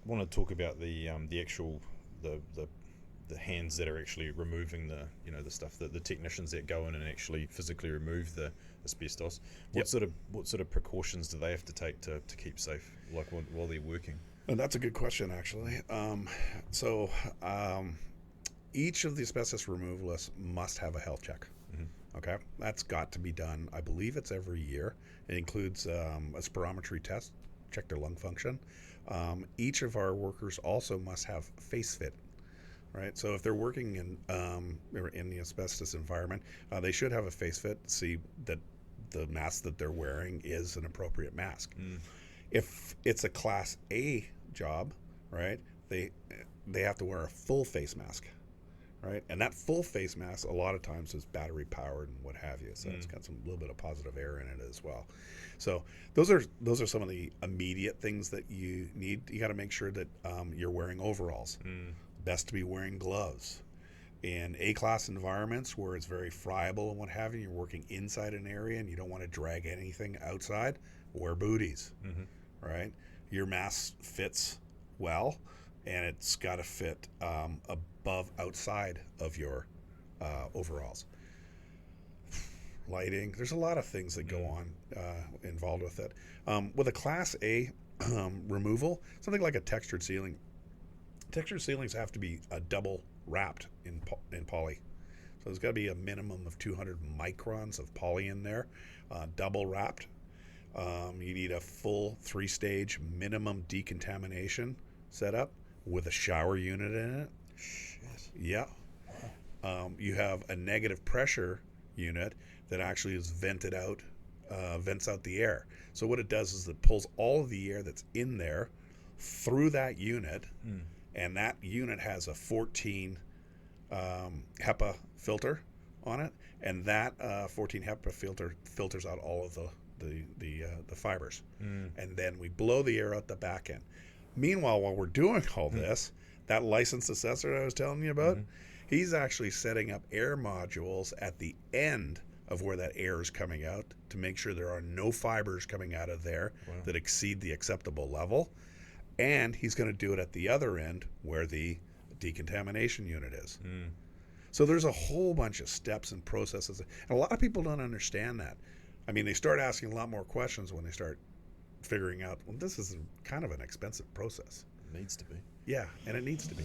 want to talk about the actual the hands that are actually removing the stuff, the technicians that go in and actually physically remove the asbestos. What sort of precautions do they have to take to keep safe, like while they're working? And that's a good question, actually. So each of the asbestos removalists must have a health check. Mm-hmm. Okay, that's got to be done. I believe it's every year. It includes a spirometry test, check their lung function. Each of our workers also must have face fit. Right, so if they're working in the asbestos environment, they should have a face fit to see that the mask that they're wearing is an appropriate mask. If it's a Class A job, right, they have to wear a full face mask, right, and that full face mask a lot of times is battery powered and what have you, so it's got some little bit of positive air in it as well. So those are some of the immediate things that you need. You got to make sure that you're wearing overalls. Best to be wearing gloves. In A-class environments where it's very friable and what have you, you're working inside an area and you don't want to drag anything outside, wear booties, right? Your mask fits well, and it's got to fit above, outside of your overalls. Lighting, there's a lot of things that go on involved with it. With a Class A removal, something like a textured ceiling, textured ceilings have to be double wrapped in poly. So there's got to be a minimum of 200 microns of poly in there, double wrapped. You need a full 3-stage minimum decontamination setup with a shower unit in it. Shit. Yeah. You have a negative pressure unit that actually is vents out the air. So what it does is it pulls all of the air that's in there through that unit. And that unit has a 14 HEPA filter on it, and that 14 HEPA filter filters out all of the fibers, and then we blow the air out the back end. Meanwhile, while we're doing all this, that licensed assessor that I was telling you about, he's actually setting up air modules at the end of where that air is coming out to make sure there are no fibers coming out of there that exceed the acceptable level. And he's going to do it at the other end where the decontamination unit is. So there's a whole bunch of steps and processes. And a lot of people don't understand that. I mean, they start asking a lot more questions when they start figuring out, well, this is kind of an expensive process. It needs to be. Yeah, and it needs to be.